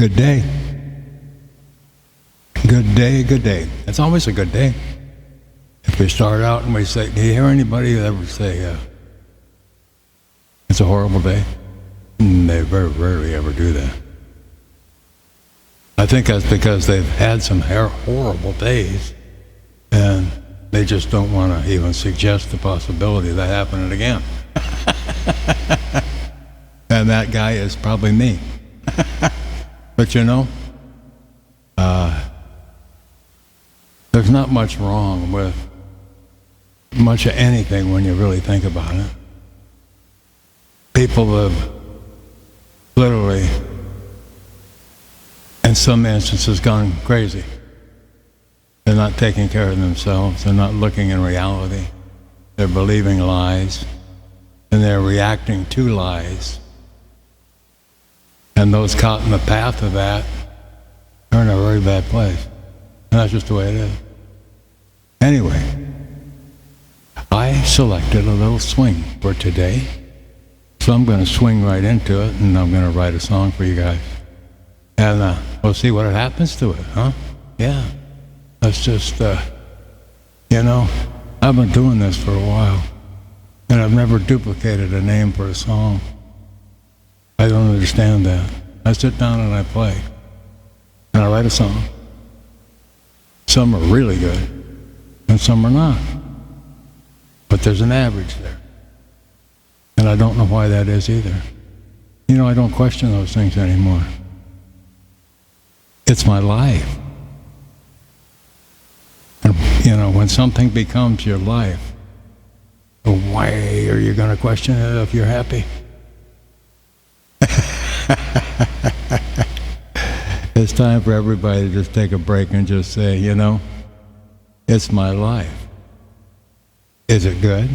Good day. Good day, good day. It's always a good day. If we start out and we say, do you hear anybody ever say, it's a horrible day? They very rarely ever do that. I think that's because they've had some horrible days and they just don't want to even suggest the possibility of that happening again. And that guy is probably me. But you know, there's not much wrong with much of anything when you really think about it. People have literally, in some instances, gone crazy. They're not taking care of themselves. They're not looking in reality. They're believing lies, and they're reacting to lies. And those caught in the path of that are in a very bad place. And that's just the way it is. Anyway, I selected a little swing for today. So I'm going to swing right into it, and I'm going to write a song for you guys. And we'll see what happens to it, huh? Yeah. Let's just, you know, I've been doing this for a while, and I've never duplicated a name for a song. I don't understand that. I sit down and I play, and I write a song. Some are really good, and some are not. But there's an average there. And I don't know why that is either. You know, I don't question those things anymore. It's my life. And, you know, when something becomes your life, why are you going to question it if you're happy? It's time for everybody to just take a break and just say, you know, it's my life. Is it good?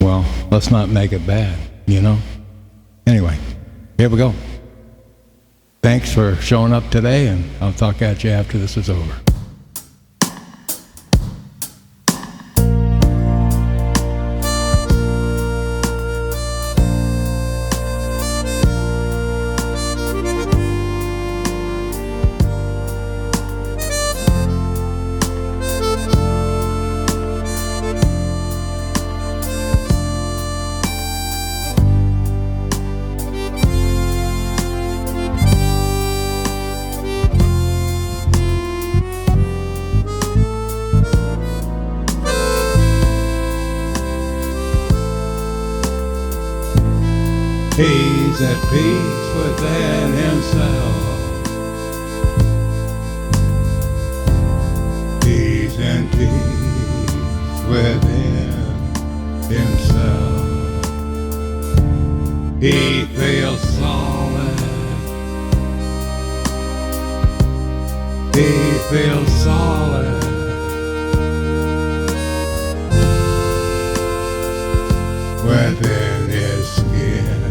Well, let's not make it bad, you know? Anyway, here we go. Thanks for showing up today, and I'll talk at you after this is over. He's at peace within himself. He's in peace within himself. He feels solid. He feels solid. Within his skin.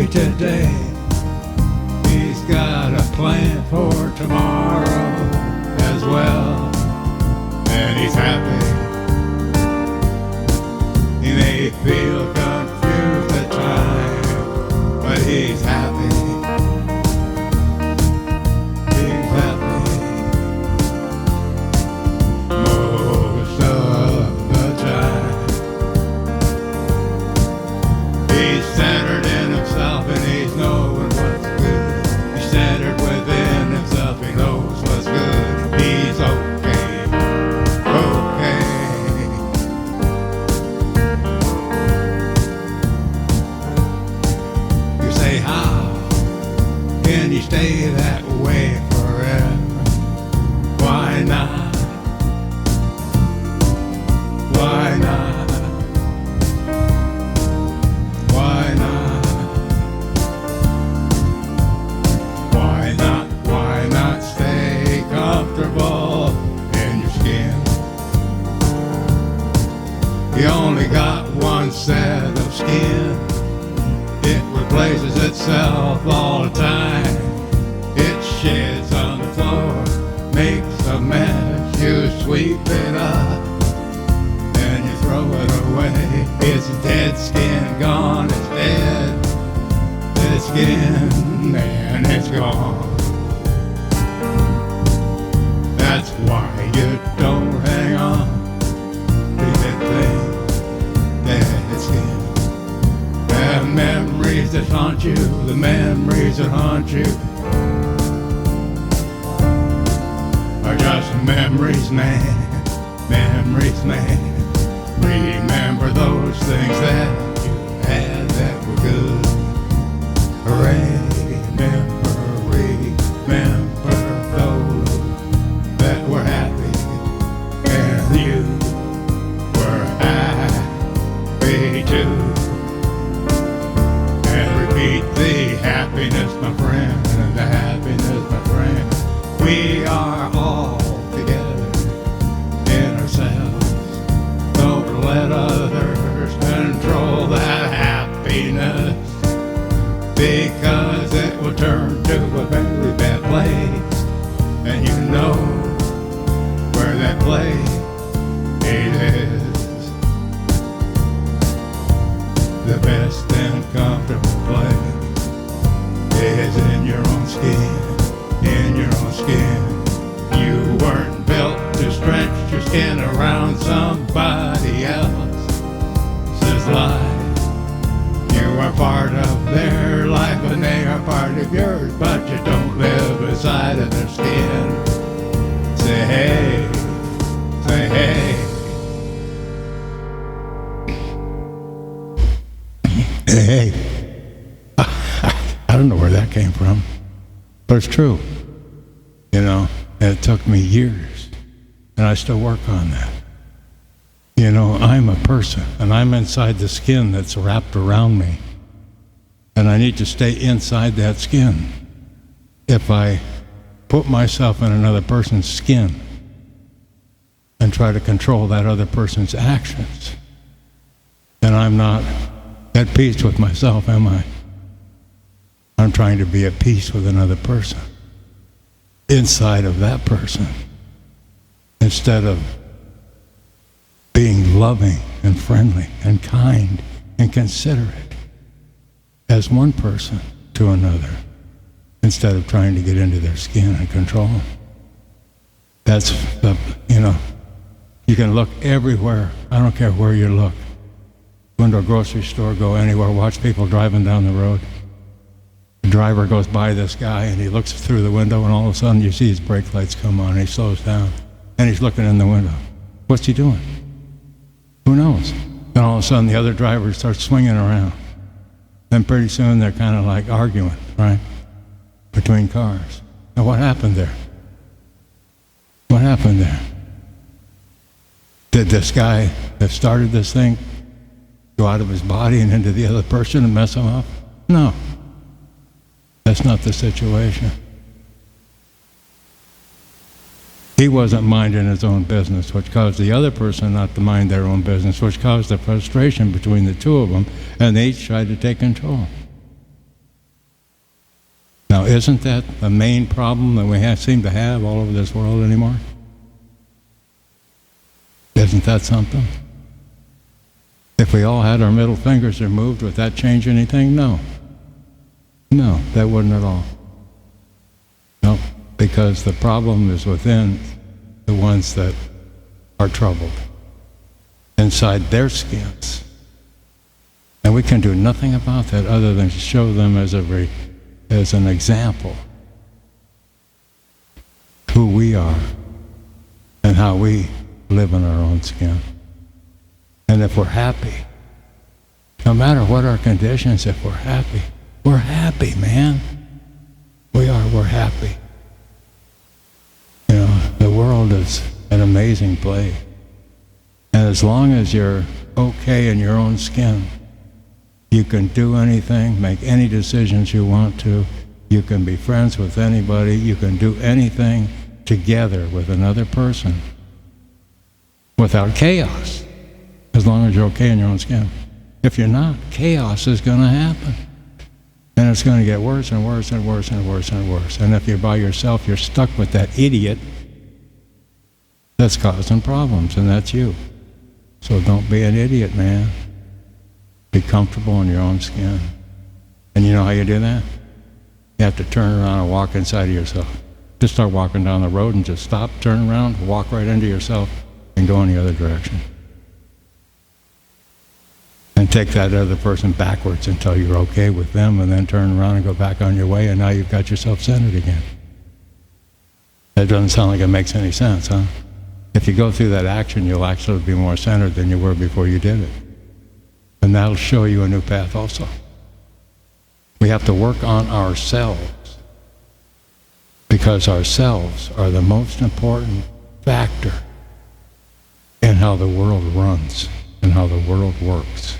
happy today. He's got a plan for tomorrow as well. And he's happy. He may feel confused at times, but he's happy. He's happy most of the time. He's centered in himself and he's knowing what's good. He's centered within himself, he knows what's good. He's okay, okay. You say, how can you stay that way forever? Why not? Why not? Why not? Why not? Why not stay comfortable in your skin? You only got one set of skin. It replaces itself all the time. It sheds on the floor, makes a mess. You sweep it up and you throw it away. It's dead skin, gone, it's dead. Dead skin, and it's gone. That's why you don't hang on to that thing, dead skin. The memories that haunt you, the memories that haunt you are just memories, man. Memories, man. Remember those things that you had that were good. Remember those that were happy, and you were happy too. And repeat the happiness, my friend, and the happiness, my friend. We are all together in ourselves. Don't let others control that happiness, because it will turn to a very bad place. And you know where that place is. The best and comfortable place is in your own skin. In your own skin. You weren't built to stretch your skin around somebody else's life. You are part of their life and they are part of yours, but you don't live inside of their skin. Say hey, say hey. Hey, I don't know where that came from, but it's true. You know, and it took me years, and I still work on that. You know, I'm a person, and I'm inside the skin that's wrapped around me, and I need to stay inside that skin. If I put myself in another person's skin and try to control that other person's actions, then I'm not at peace with myself, am I? I'm trying to be at peace with another person, inside of that person, instead of being loving and friendly and kind and considerate as one person to another, instead of trying to get into their skin and control them. That's the, you know, you can look everywhere. I don't care where you look. Go into a grocery store, go anywhere, watch people driving down the road. The driver goes by this guy and he looks through the window, and all of a sudden you see his brake lights come on and he slows down and he's looking in the window. What's he doing? Who knows? Then all of a sudden the other driver starts swinging around. Then pretty soon they're kind of like arguing, right? Between cars. Now what happened there? What happened there? Did this guy that started this thing go out of his body and into the other person and mess him up? No. That's not the situation. He wasn't minding his own business, which caused the other person not to mind their own business, which caused the frustration between the two of them, and they each tried to take control. isn't that the main problem that we seem to have all over this world anymore? Isn't that something? If we all had our middle fingers removed, would that change anything? No. No, that wouldn't at all. No, because the problem is within the ones that are troubled, inside their skins. And we can do nothing about that other than show them as an example who we are and how we live in our own skin. And if we're happy, no matter what our conditions, if we're happy, man. We're happy. You know, the world is an amazing place. And as long as you're okay in your own skin, you can do anything, make any decisions you want to. You can be friends with anybody. You can do anything together with another person without chaos, as long as you're okay in your own skin. If you're not, chaos is going to happen. And it's going to get worse and worse and worse and worse and worse. And if you're by yourself, you're stuck with that idiot that's causing problems, and that's you. So don't be an idiot, man. Be comfortable in your own skin. And you know how you do that? You have to turn around and walk inside of yourself. Just start walking down the road and just stop, turn around, walk right into yourself, and go in the other direction. And take that other person backwards until you're okay with them, and then turn around and go back on your way, and now you've got yourself centered again. That doesn't sound like it makes any sense, huh? If you go through that action, you'll actually be more centered than you were before you did it. And that'll show you a new path also. We have to work on ourselves, because ourselves are the most important factor in how the world runs and how the world works.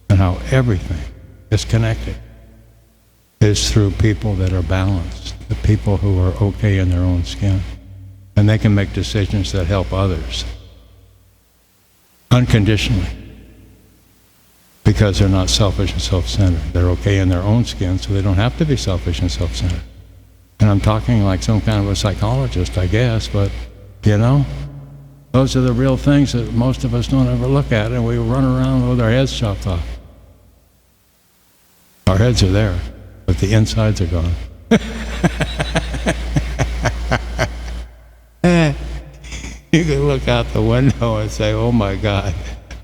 And how everything is connected is through people that are balanced, the people who are okay in their own skin. And they can make decisions that help others unconditionally, because they're not selfish and self-centered. They're okay in their own skin, so they don't have to be selfish and self-centered. And I'm talking like some kind of a psychologist, I guess, but you know, those are the real things that most of us don't ever look at, and we run around with our heads chopped off. Our heads are there, but the insides are gone. You can look out the window and say, oh my God,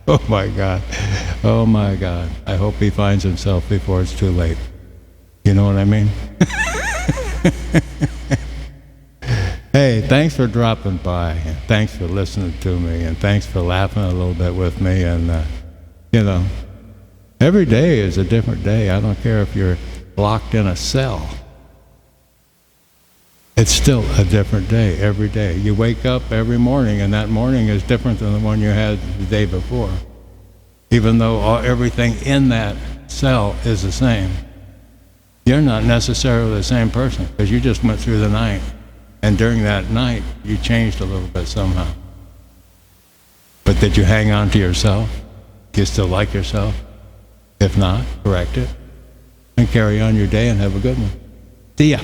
oh my God, oh my God. I hope he finds himself before it's too late. You know what I mean? Hey, thanks for dropping by, and thanks for listening to me, and thanks for laughing a little bit with me, and you know, every day is a different day. I don't care if you're locked in a cell. It's still a different day every day. You wake up every morning, and that morning is different than the one you had the day before, even though everything in that cell is the same. You're not necessarily the same person, because you just went through the night, and during that night, you changed a little bit somehow. But did you hang on to yourself? Do you still like yourself? If not, correct it, and carry on your day and have a good one. See ya.